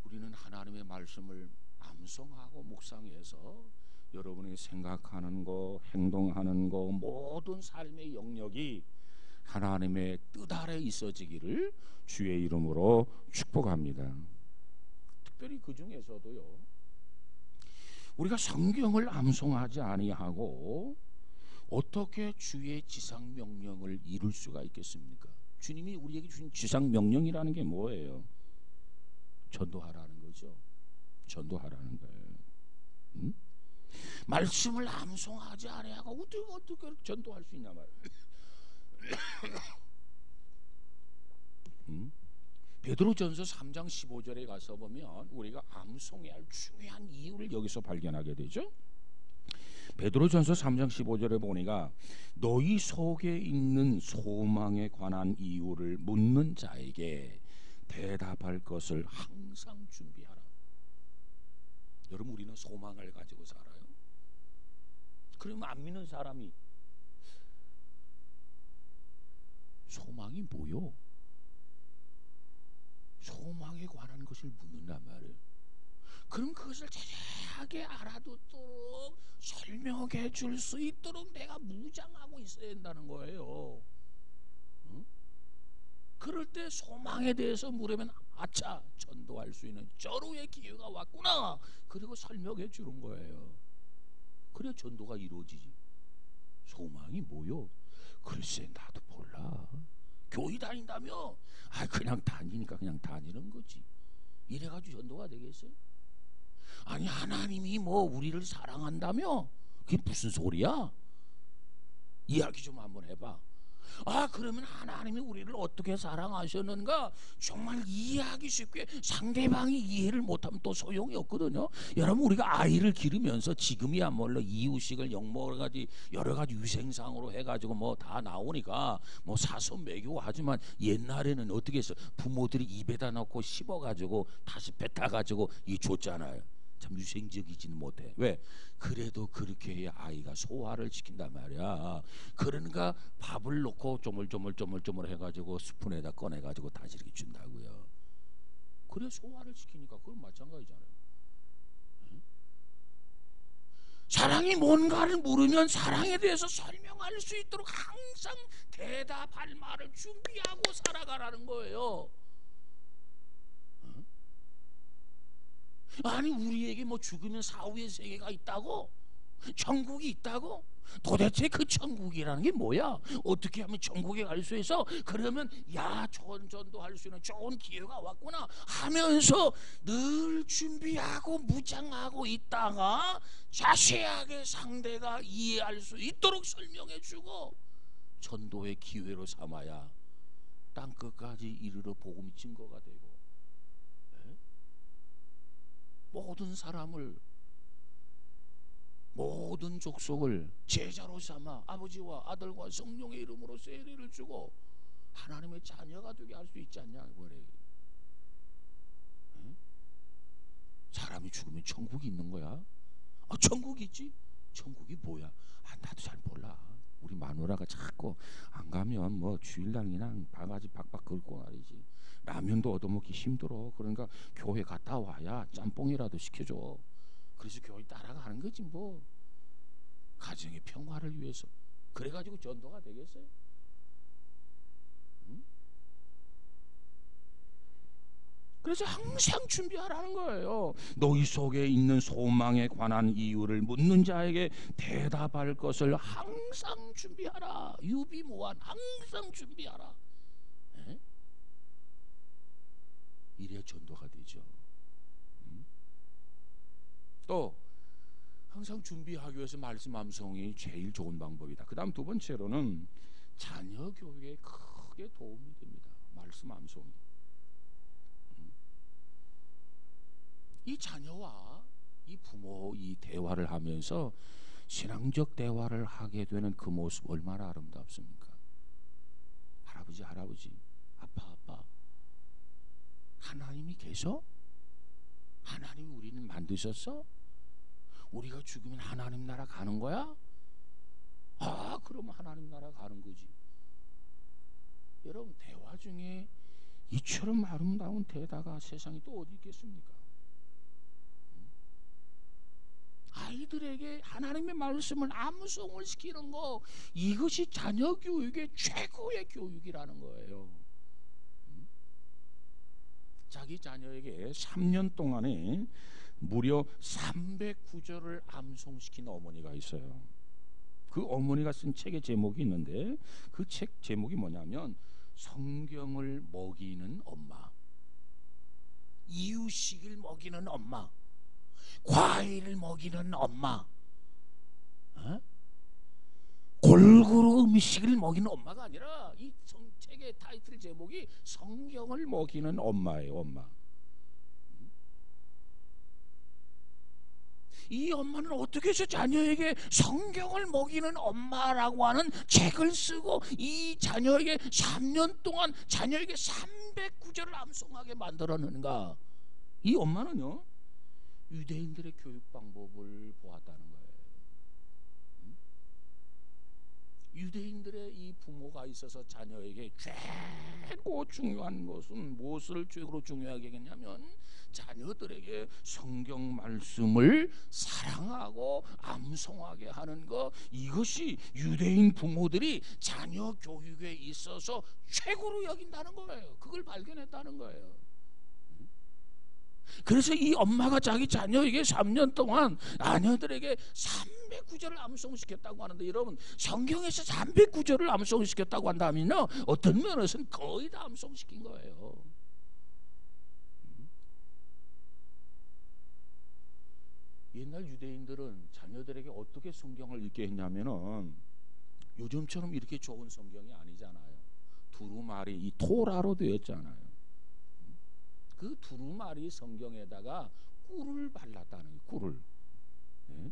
우리는 하나님의 말씀을 암송하고 묵상해서 여러분이 생각하는 거, 행동하는 거, 모든 삶의 영역이 하나님의 뜻 아래 있어지기를 주의 이름으로 축복합니다. 특별히 그 중에서도요, 우리가 성경을 암송하지 아니하고 어떻게 주의 지상 명령을 이룰 수가 있겠습니까? 주님이 우리에게 주신 지상 명령이라는 게 뭐예요? 전도하라는 거죠. 전도하라는 거예요. 말씀을 암송하지 아니하고 어떻게 전도할 수 있냐 말이에요. 베드로전서 3장 15절에 가서 보면 우리가 암송해야 할 중요한 이유를 여기서 발견하게 되죠. 베드로전서 3장 15절에 보니까 너희 속에 있는 소망에 관한 이유를 묻는 자에게 대답할 것을 항상 준비하라. 여러분, 우리는 소망을 가지고 살아요. 그러면 안 믿는 사람이 소망이 뭐요? 소망에 관한 것을 묻는단 말이에요. 그럼 그것을 자세하게 알아듣도록 설명해 줄 수 있도록 내가 무장하고 있어야 된다는 거예요. 그럴 때 소망에 대해서 물으면 아차, 전도할 수 있는 절호의 기회가 왔구나. 그리고 설명해 주는 거예요. 그래 전도가 이루어지지. 소망이 뭐요? 글쎄 나도 몰라. 교회 다닌다며? 그냥 다니니까 그냥 다니는 거지. 이래가지고 전도가 되겠어요? 아니 하나님이 뭐 우리를 사랑한다며? 그게 무슨 소리야? 이야기 좀 한번 해봐. 그러면 하나님이 우리를 어떻게 사랑하셨는가 정말 이해하기 쉽게 상대방이 이해를 못하면 또 소용이 없거든요. 여러분, 우리가 아이를 기르면서 지금이야말로 이유식을 여러 가지 위생상으로 해가지고 뭐 다 나오니까 뭐 사서 먹이고 하지만 옛날에는 어떻게 했어? 부모들이 입에다 넣고 씹어가지고 다시 뱉어가지고 이 줬잖아요. 참 위생적이지는 못해. 왜? 그래도 그렇게 해야 아이가 소화를 시킨단 말이야. 그러니까 밥을 넣고 쪼물쪼물 해가지고 스푼에다 꺼내가지고 다시 이렇게 준다고요. 그래 소화를 시키니까. 그건 마찬가지잖아요. 응? 사랑이 뭔가를 물으면 사랑에 대해서 설명할 수 있도록 항상 대답할 말을 준비하고 살아가라는 거예요. 아니, 우리에게 뭐 죽으면 사후의 세계가 있다고? 천국이 있다고? 도대체 그 천국이라는 게 뭐야? 어떻게 하면 천국에 갈 수 있어? 그러면 야, 좋은 전도할 수 있는 좋은 기회가 왔구나 하면서 늘 준비하고 무장하고 있다가 자세하게 상대가 이해할 수 있도록 설명해주고 전도의 기회로 삼아야 땅끝까지 이르러 복음이 증거가 되고 모든 사람을, 모든 족속을 제자로 삼아 아버지와 아들과 성령의 이름으로 세례를 주고 하나님의 자녀가 되게 할 수 있지 않냐. 응? 사람이 죽으면 천국이 있는 거야? 천국이 있지? 천국이 뭐야? 나도 잘 몰라. 우리 마누라가 자꾸 안 가면 뭐 주일날 그냥 바가지 박박 긁고 말이지. 라면도 얻어먹기 힘들어. 그러니까 교회 갔다 와야 짬뽕이라도 시켜줘. 그래서 교회 따라가는 거지 뭐. 가정의 평화를 위해서. 그래가지고 전도가 되겠어요? 응? 그래서 항상 준비하라는 거예요. 너희 속에 있는 소망에 관한 이유를 묻는 자에게 대답할 것을 항상 준비하라. 유비무한 항상 준비하라. 네? 이래야 전도가 되죠. 또 항상 준비하기 위해서 말씀 암송이 제일 좋은 방법이다. 그 다음 두 번째로는 자녀 교육에 크게 도움이 됩니다. 말씀 암송이. 이 자녀와 이 부모 이 대화를 하면서 신앙적 대화를 하게 되는 그 모습 얼마나 아름답습니까? 할아버지 아빠 하나님이 계셔? 하나님이 우리는 만드셨어? 우리가 죽으면 하나님 나라 가는 거야? 그럼 하나님 나라 가는 거지. 여러분, 대화 중에 이처럼 아름다운 대화가 세상에 또 어디 있겠습니까? 아이들에게 하나님의 말씀을 암송을 시키는 거, 이것이 자녀 교육의 최고의 교육이라는 거예요. 자기 자녀에게 3년 동안에 무려 309절을 암송시킨 어머니가 있어요. 그 어머니가 쓴 책의 제목이 있는데 그 책 제목이 뭐냐면 성경을 먹이는 엄마, 이유식을 먹이는 엄마, 과일을 먹이는 엄마, 골고루 음식을 먹이는 엄마가 아니라 이 책의 타이틀 제목이 성경을 먹이는 엄마예요. 엄마. 이 엄마는 어떻게 해서 자녀에게 성경을 먹이는 엄마라고 하는 책을 쓰고 이 자녀에게 3년 동안 자녀에게 309절을 암송하게 만들었는가? 이 엄마는요, 유대인들의 교육 방법을 보았다는 거예요. 유대인들의 이 부모가 있어서 자녀에게 최고 중요한 것은 무엇을 최고로 중요하게 했냐면 자녀들에게 성경 말씀을 사랑하고 암송하게 하는 것, 이것이 유대인 부모들이 자녀 교육에 있어서 최고로 여긴다는 거예요. 그걸 발견했다는 거예요. 그래서 이 엄마가 자기 자녀에게 3년 동안 아녀들에게 309절을 암송시켰다고 하는데, 여러분, 성경에서 309절을 암송시켰다고 한다면요, 어떤 면에서는 거의 다 암송시킨 거예요. 옛날 유대인들은 자녀들에게 어떻게 성경을 읽게 했냐면은 요즘처럼 이렇게 좋은 성경이 아니잖아요. 두루마리 이 토라로 되었잖아요. 그 두루마리 성경에다가 꿀을 발랐다는 거예요. 꿀을. 예?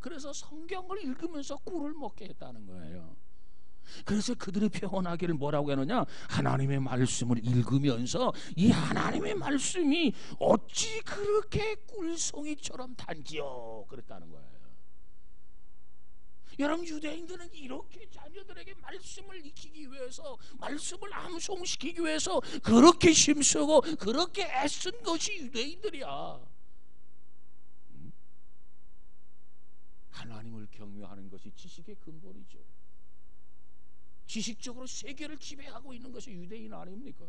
그래서 성경을 읽으면서 꿀을 먹게 했다는 거예요. 그래서 그들이 표현하기를 뭐라고 하느냐, 하나님의 말씀을 읽으면서 이 하나님의 말씀이 어찌 그렇게 꿀송이처럼 단지요, 그랬다는 거예요. 여러분, 유대인들은 이렇게 자녀들에게 말씀을 익히기 위해서, 말씀을 암송시키기 위해서 그렇게 힘쓰고 그렇게 애쓴 것이 유대인들이야. 하나님을 경외하는 것이 지식의 근본이죠. 지식적으로 세계를 지배하고 있는 것이 유대인 아닙니까?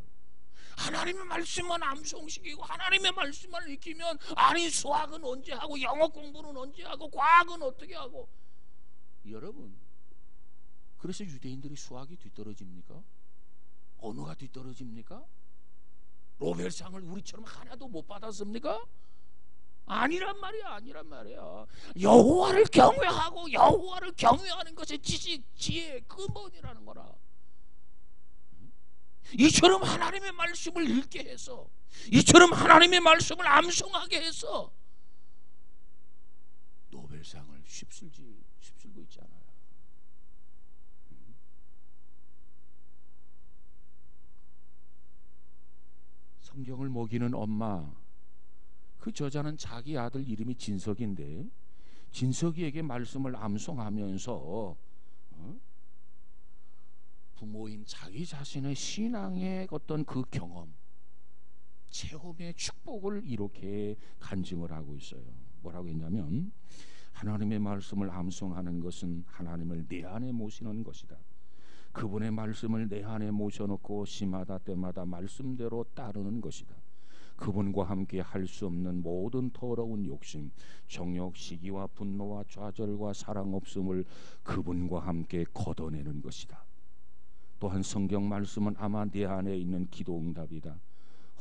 하나님의 말씀만 암송시키고 하나님의 말씀만 익히면, 아니 수학은 언제 하고 영어 공부는 언제 하고 과학은 어떻게 하고. 여러분, 그래서 유대인들이 수학이 뒤떨어집니까? 언어가 뒤떨어집니까? 노벨상을 우리처럼 하나도 못 받았습니까? 아니란 말이야, 아니란 말이야. 여호와를 경외하고 여호와를 경외하는 것이 지식, 지혜의 근본이라는 거라. 이처럼 하나님의 말씀을 읽게 해서, 이처럼 하나님의 말씀을 암송하게 해서 노벨상을 휩쓸고 있잖아요. 성경을 먹이는 엄마, 그 저자는 자기 아들 이름이 진석인데, 진석이에게 말씀을 암송하면서 부모인 자기 자신의 신앙의 어떤 그 경험, 체험의 축복을 이렇게 간증을 하고 있어요. 뭐라고 했냐면, 하나님의 말씀을 암송하는 것은 하나님을 내 안에 모시는 것이다. 그분의 말씀을 내 안에 모셔놓고 시마다 때마다 말씀대로 따르는 것이다. 그분과 함께 할 수 없는 모든 더러운 욕심, 정욕, 시기와 분노와 좌절과 사랑 없음을 그분과 함께 걷어내는 것이다. 또한 성경 말씀은 아마 내 안에 있는 기도 응답이다.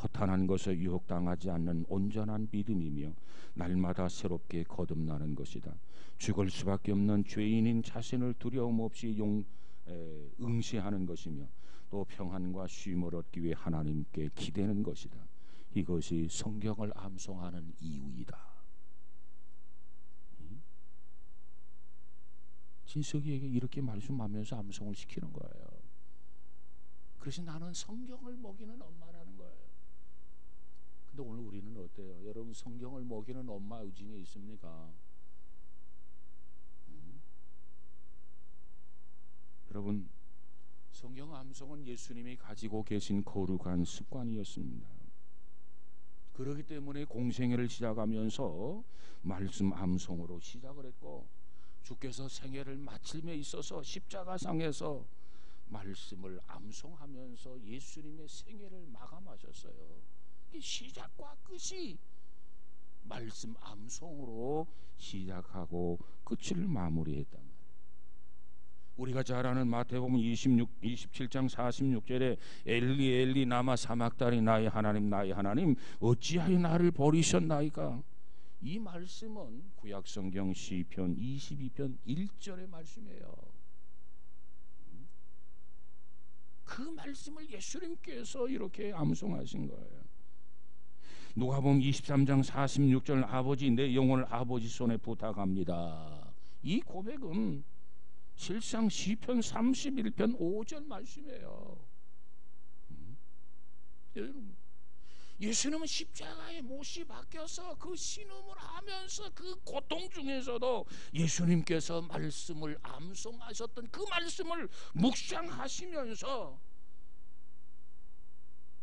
허탄한 것에 유혹당하지 않는 온전한 믿음이며 날마다 새롭게 거듭나는 것이다. 죽을 수밖에 없는 죄인인 자신을 두려움 없이 응시하는 것이며, 또 평안과 쉼을 얻기 위해 하나님께 기대는 것이다. 이것이 성경을 암송하는 이유이다. 진석이에게 이렇게 말씀하면서 암송을 시키는 거예요. 그래서 나는 성경을 먹이는 엄마라는 거예요. 근데 오늘 우리는 어때요? 여러분, 성경을 먹이는 엄마 중에 있습니까? 여러분, 성경 암송은 예수님이 가지고 계신 거룩한 습관이었습니다. 그렇기 때문에 공생애를 시작하면서 말씀 암송으로 시작을 했고, 주께서 생애를 마침에 있어서 십자가상에서 말씀을 암송하면서 예수님의 생애를 마감하셨어요. 시작과 끝이 말씀 암송으로 시작하고 끝을 마무리했단 말이에요. 우리가 잘 아는 마태복음 27장 46절에 엘리 엘리 나마 사막다니 나의 하나님 어찌하여 나를 버리셨나이까. 이 말씀은 구약성경 시편 22편 1절의 말씀이에요. 그 말씀을 예수님께서 이렇게 암송하신 거예요. 누가복음 23장 46절 아버지 내 영혼을 아버지 손에 부탁합니다. 이 고백은 실상 시편 31편 5절 말씀이에요. 여러분, 예수님은 십자가에 못이 박혀서 그 신음을 하면서 그 고통 중에서도 예수님께서 말씀을 암송하셨던 그 말씀을 묵상하시면서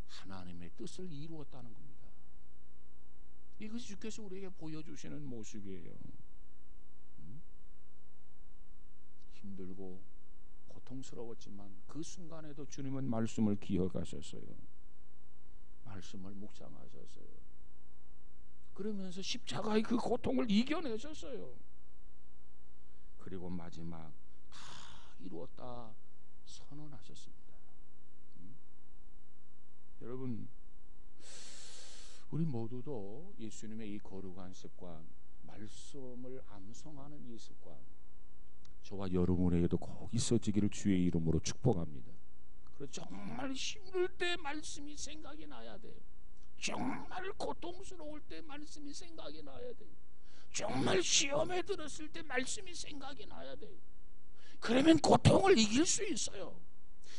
하나님의 뜻을 이루었다는 겁니다. 이것이 주께서 우리에게 보여주시는 모습이에요. 힘들고 고통스러웠지만 그 순간에도 주님은 말씀을 기억하셨어요. 말씀을 묵상하셨어요. 그러면서 십자가의 그 고통을 이겨내셨어요. 그리고 마지막 다 이루었다 선언하셨습니다. 여러분, 우리 모두도 예수님의 이 거룩한 습관, 말씀을 암송하는 이 습관, 저와 여러분에게도 꼭 있어지기를 주의 이름으로 축복합니다. 그래서 정말 힘들 때 말씀이 생각이 나야 돼요. 정말 고통스러울 때 말씀이 생각이 나야 돼요. 정말 시험에 들었을 때 말씀이 생각이 나야 돼요. 그러면 고통을 이길 수 있어요.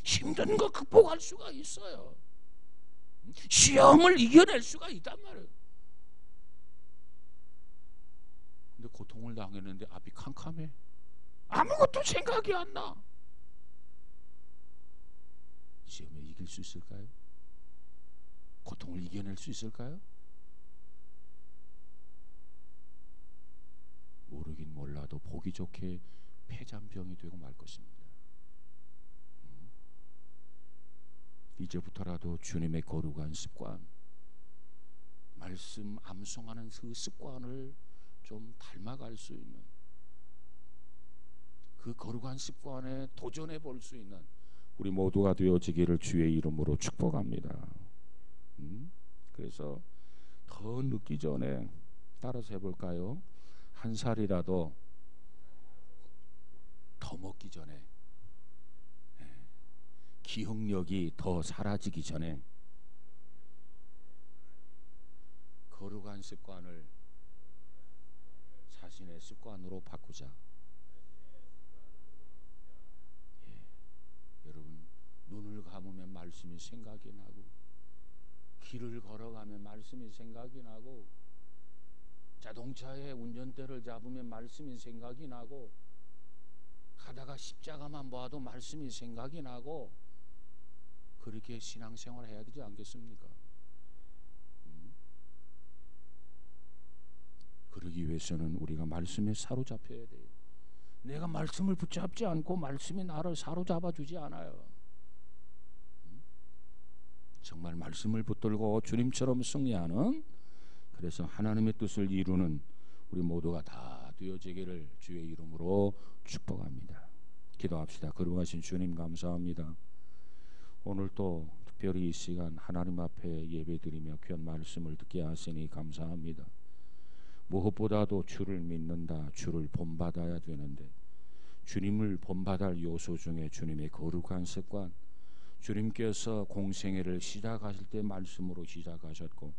힘든 거 극복할 수가 있어요. 시험을 이겨낼 수가 있단 말이에요. 근데 고통을 당했는데 앞이 캄캄해. 아무것도 생각이 안 나. 시험에 이길 수 있을까요? 고통을 이겨낼 수 있을까요? 모르긴 몰라도 보기 좋게 폐잔병이 되고 말 것입니다. 이제부터라도 주님의 거룩한 습관, 말씀 암송하는 그 습관을 좀 닮아갈 수 있는, 그 거룩한 습관에 도전해 볼 수 있는 우리 모두가 되어지기를 주의 이름으로 축복합니다. 그래서 더 늦기 전에 따라서 해볼까요? 한 살이라도 더 먹기 전에, 기억력이 더 사라지기 전에 거룩한 습관을 자신의 습관으로 바꾸자. 여러분, 눈을 감으면 말씀이 생각이 나고, 길을 걸어가면 말씀이 생각이 나고, 자동차의 운전대를 잡으면 말씀이 생각이 나고, 가다가 십자가만 봐도 말씀이 생각이 나고, 그렇게 신앙생활 해야 되지 않겠습니까? 그러기 위해서는 우리가 말씀에 사로잡혀야 돼요. 내가 말씀을 붙잡지 않고 말씀이 나를 사로잡아 주지 않아요. 정말 말씀을 붙들고 주님처럼 승리하는, 그래서 하나님의 뜻을 이루는 우리 모두가 다 되어지기를 주의 이름으로 축복합니다. 기도합시다. 거룩하신 주님, 감사합니다. 오늘 또 특별히 이 시간 하나님 앞에 예배드리며 귀한 말씀을 듣게 하시니 감사합니다. 무엇보다도 주를 믿는다, 주를 본받아야 되는데, 주님을 본받을 요소 중에 주님의 거룩한 습관, 주님께서 공생애를 시작하실 때 말씀으로 시작하셨고,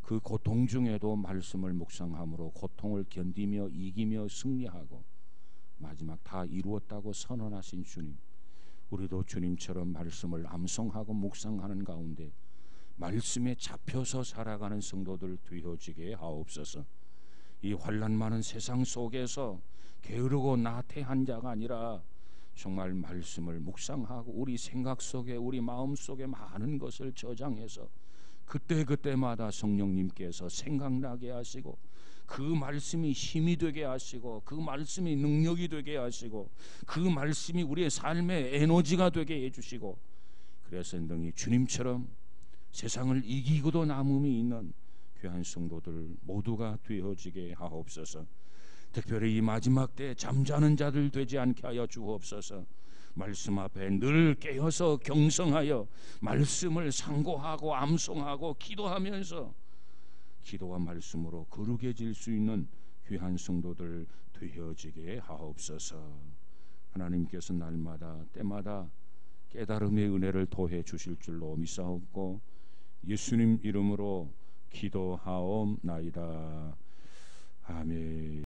그 고통 중에도 말씀을 묵상함으로 고통을 견디며 이기며 승리하고 마지막 다 이루었다고 선언하신 주님, 우리도 주님처럼 말씀을 암송하고 묵상하는 가운데 말씀에 잡혀서 살아가는 성도들 되어지게 하옵소서. 이 환난 많은 세상 속에서 게으르고 나태한 자가 아니라 정말 말씀을 묵상하고 우리 생각 속에, 우리 마음 속에 많은 것을 저장해서 그때그때마다 성령님께서 생각나게 하시고, 그 말씀이 힘이 되게 하시고, 그 말씀이 능력이 되게 하시고, 그 말씀이 우리의 삶의 에너지가 되게 해주시고, 그래서 능히 주님처럼 세상을 이기고도 남음이 있는 귀한 성도들 모두가 되어지게 하옵소서. 특별히 이 마지막 때 잠자는 자들 되지 않게 하여 주옵소서. 말씀 앞에 늘 깨어서 경성하여 말씀을 상고하고 암송하고 기도하면서 기도와 말씀으로 거룩해질 수 있는 귀한 성도들 되어지게 하옵소서. 하나님께서 날마다 때마다 깨달음의 은혜를 더해 주실 줄로 믿사옵고 예수님 이름으로 기도하옵나이다. 아멘.